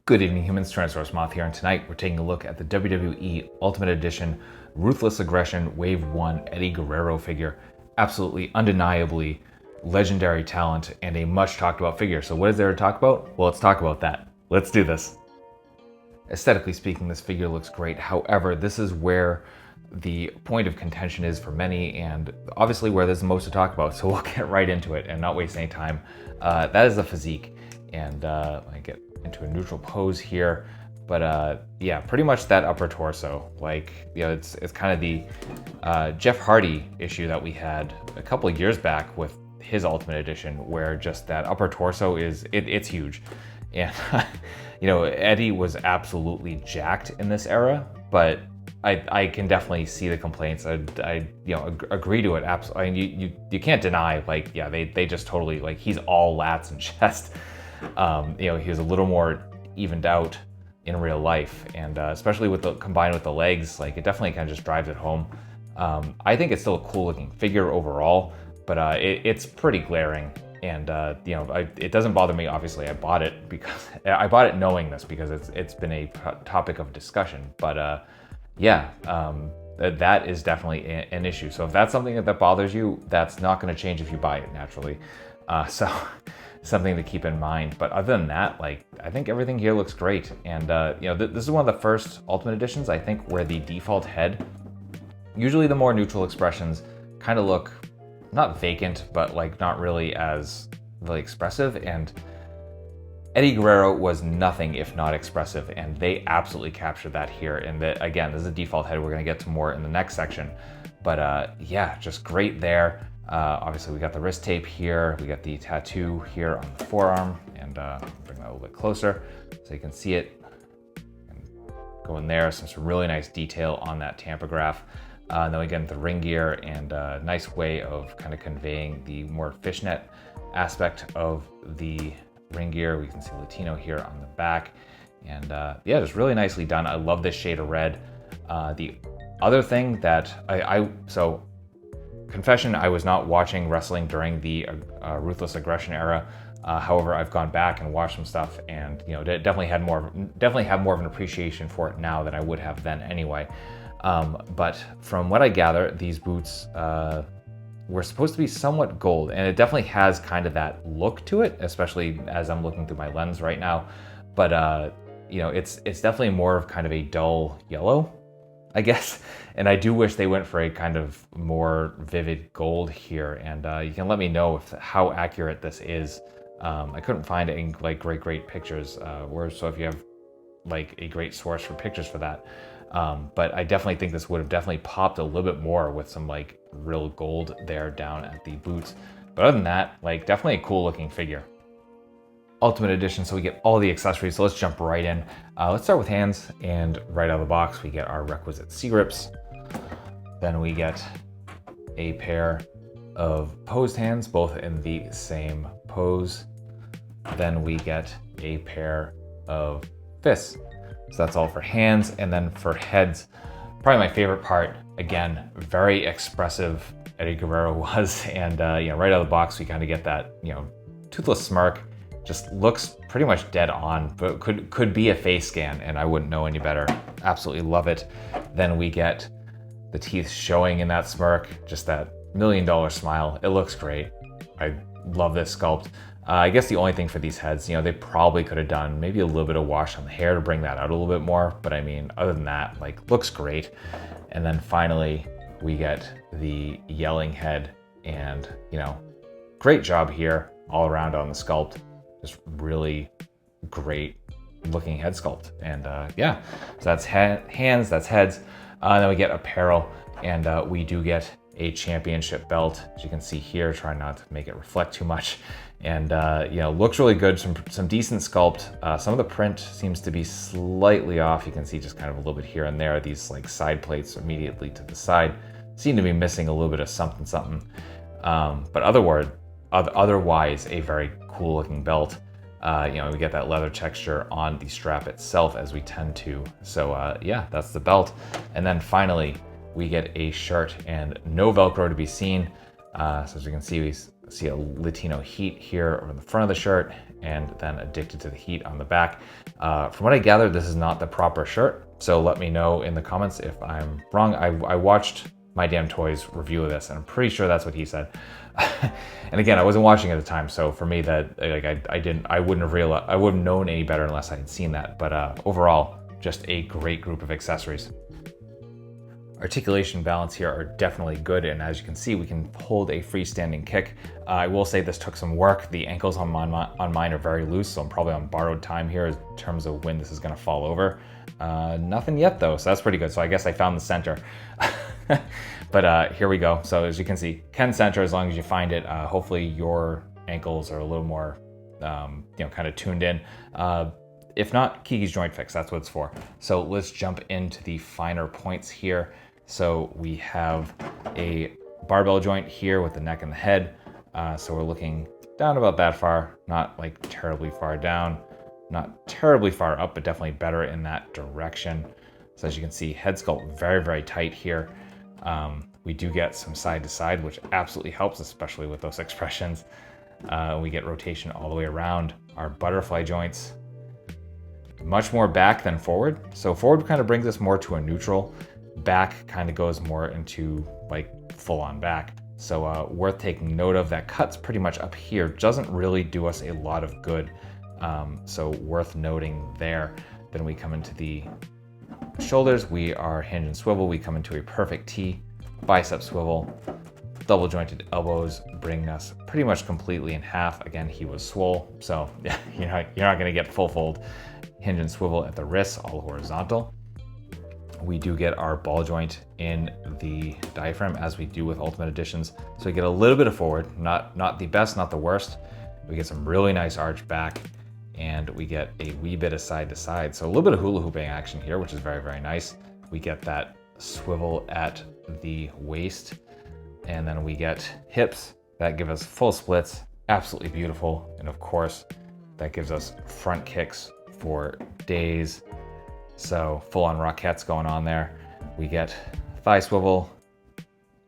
Good evening, humans. Tyrannosaurusmoth here, and tonight we're taking a look at the WWE Ultimate Edition Ruthless Aggression Wave 1 Eddie Guerrero figure. Absolutely, undeniably legendary talent and a much talked about figure. So what is there to talk about? Well, let's talk about that. Let's do this. Aesthetically speaking, this figure looks great. However, this is where the point of contention is for many, and obviously where there's the most to talk about. So we'll get right into it and not waste any time. That is the physique, and I get into a neutral pose here, but yeah, pretty much that upper torso. Like, you know, it's kind of the Jeff Hardy issue that we had a couple of years back with his Ultimate Edition, where just that upper torso it's huge. And you know, Eddie was absolutely jacked in this era, but I can definitely see the complaints. I you know, agree to it. Absolutely. I mean, you can't deny, like, yeah, they just totally, like, he's all lats and chest. You know, he was a little more evened out in real life, and especially with combined with the legs, like, it definitely kind of just drives it home. I think it's still a cool looking figure overall, but it's pretty glaring, and you know, it doesn't bother me. Obviously, I bought it because I bought it knowing this, because it's been a topic of discussion. But yeah, that is definitely an issue. So if that's something that bothers you, that's not going to change if you buy it naturally. So something to keep in mind. But other than that, like, I think everything here looks great. And you know, this is one of the first Ultimate Editions, I think, where the default head, usually the more neutral expressions kind of look not vacant, but like not really as really expressive. And Eddie Guerrero was nothing if not expressive, and they absolutely captured that here. And that, again, this is a default head. We're going to get to more in the next section, but yeah, just great there. Obviously, we got the wrist tape here. We got the tattoo here on the forearm, and bring that a little bit closer so you can see it. And go in there, some really nice detail on that tampograph. Then we get the ring gear, and a nice way of kind of conveying the more fishnet aspect of the ring gear. We can see Latino here on the back, and yeah, just really nicely done. I love this shade of red. The other thing that so confession, I was not watching wrestling during the Ruthless Aggression era. However, I've gone back and watched some stuff, and you know, definitely have more of an appreciation for it now than I would have then anyway. But from what I gather, these boots were supposed to be somewhat gold, and it definitely has kind of that look to it, especially as I'm looking through my lens right now. But you know, it's definitely more of kind of a dull yellow, I guess. And I do wish they went for a kind of more vivid gold here. And you can let me know how accurate this is. I couldn't find any like great pictures. So if you have like a great source for pictures for that. But I definitely think this would have definitely popped a little bit more with some like real gold there down at the boots. But other than that, like, definitely a cool looking figure. Ultimate Edition, so we get all the accessories. So let's jump right in. Let's start with hands, and right out of the box we get our requisite C-grips. Then we get a pair of posed hands, both in the same pose. Then we get a pair of fists. So that's all for hands. And then for heads, probably my favorite part, again, very expressive Eddie Guerrero was. And you know, right out of the box we kind of get that, you know, toothless smirk. Just looks pretty much dead on, but could be a face scan, and I wouldn't know any better. Absolutely love it. Then we get the teeth showing in that smirk, just that $1 million smile. It looks great. I love this sculpt. I guess the only thing for these heads, you know, they probably could have done maybe a little bit of wash on the hair to bring that out a little bit more. But I mean, other than that, like, looks great. And then finally, we get the yelling head, and, you know, great job here all around on the sculpt. Just really great looking head sculpt. And yeah, so that's hands, that's heads. Then we get apparel, and we do get a championship belt, as you can see here. Try not to make it reflect too much. And you know, looks really good. Some decent sculpt. Some of the print seems to be slightly off. You can see just kind of a little bit here and there. These like side plates immediately to the side seem to be missing a little bit of something. But otherwise, a very cool looking belt. You know, we get that leather texture on the strap itself, as we tend to. So yeah, that's the belt. And then finally, we get a shirt, and no Velcro to be seen. So as you can see, we see a Latino heat here on the front of the shirt, and then Addicted to the Heat on the back. From what I gathered, this is not the proper shirt, so let me know in the comments if I'm wrong. I watched My Damn Toys review of this, and I'm pretty sure that's what he said. And again, I wasn't watching at the time, so for me, that like I wouldn't have known any better unless I had seen that. But overall, just a great group of accessories. Articulation balance here are definitely good, and as you can see, we can hold a freestanding kick. I will say this took some work. The ankles on mine are very loose, so I'm probably on borrowed time here in terms of when this is going to fall over. Nothing yet though, so that's pretty good. So I guess I found the center. But here we go. So as you can see, can center as long as you find it. Hopefully your ankles are a little more, kind of tuned in. If not, Kiki's Joint Fix, that's what it's for. So let's jump into the finer points here. So we have a barbell joint here with the neck and the head. So we're looking down about that far, not like terribly far down, not terribly far up, but definitely better in that direction. So as you can see, head sculpt very, very tight here. We do get some side to side, which absolutely helps, especially with those expressions. We get rotation all the way around. Our butterfly joints, much more back than forward. So forward kind of brings us more to a neutral. Back kind of goes more into like full on back. So worth taking note of. That cuts pretty much up here, doesn't really do us a lot of good. So worth noting there. Then we come into the shoulders, we are hinge and swivel. We come into a perfect T, bicep swivel, double jointed elbows, bringing us pretty much completely in half. Again, he was swole, so yeah, you're not gonna get full fold. Hinge and swivel at the wrists, all horizontal. We do get our ball joint in the diaphragm, as we do with Ultimate Editions. So we get a little bit of forward, not the best, not the worst. We get some really nice arch back, and we get a wee bit of side to side. So a little bit of hula hooping action here, which is very, very nice. We get that swivel at the waist, and then we get hips that give us full splits, absolutely beautiful. And of course, that gives us front kicks for days. So full on Rockettes going on there. We get thigh swivel,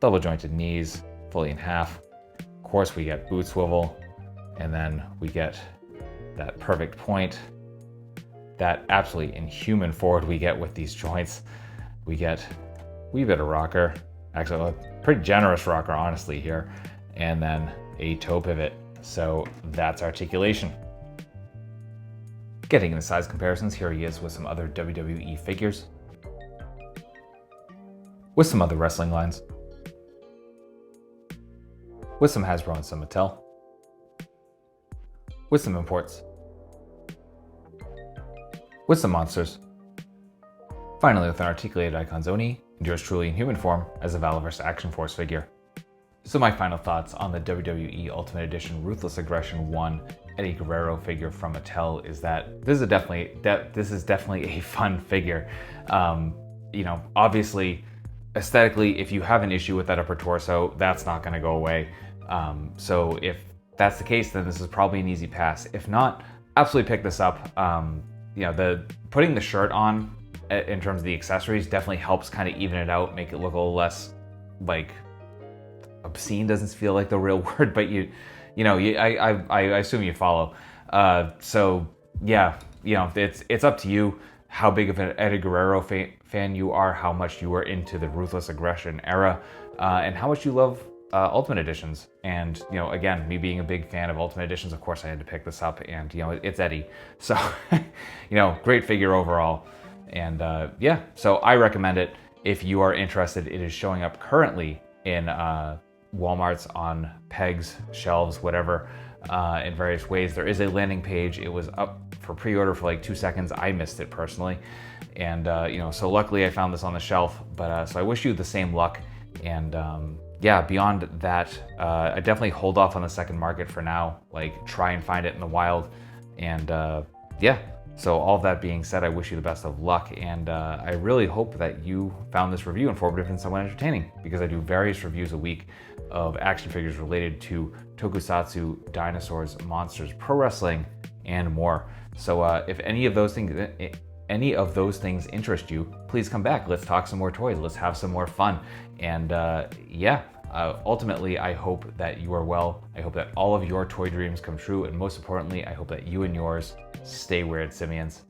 double jointed knees, fully in half. Of course, we get boot swivel, and then we get that perfect point, that absolutely inhuman forward we get with these joints. We get a wee bit of rocker, actually a pretty generous rocker honestly here, and then a toe pivot. So that's articulation. Getting into size comparisons, here he is with some other WWE figures, with some other wrestling lines, with some Hasbro and some Mattel, with some imports, with some monsters. Finally, with an articulated Icons Oni, and yours truly in human form as a Valorverse Action Force figure. So my final thoughts on the WWE Ultimate Edition Ruthless Aggression 1 Eddie Guerrero figure from Mattel is that this is definitely a fun figure. Obviously, aesthetically, if you have an issue with that upper torso, that's not going to go away. So if that's the case, then this is probably an easy pass. If not, absolutely pick this up. The putting the shirt on in terms of the accessories definitely helps kind of even it out, make it look a little less like obscene. Doesn't feel like the real word, but I assume you follow. So yeah, it's up to you how big of an Eddie Guerrero fan you are, how much you are into the Ruthless Aggression era, and how much you love Ultimate Editions. And again, me being a big fan of Ultimate Editions, of course I had to pick this up, and it's Eddie, so great figure overall. And so I recommend it if you are interested. It is showing up currently in Walmart's on pegs, shelves, whatever, in various ways. There is a landing page. It was up for pre-order for like 2 seconds. I missed it personally, and so luckily I found this on the shelf. But so I wish you the same luck. And beyond that, I definitely hold off on the second market for now. Like, try and find it in the wild. And so all of that being said, I wish you the best of luck, and I really hope that you found this review informative and somewhat entertaining, because I do various reviews a week of action figures related to tokusatsu, dinosaurs, monsters, pro wrestling, and more. So if any of those things interest you, please come back. Let's talk some more toys. Let's have some more fun. And Ultimately, I hope that you are well. I hope that all of your toy dreams come true. And most importantly, I hope that you and yours stay weird, simians.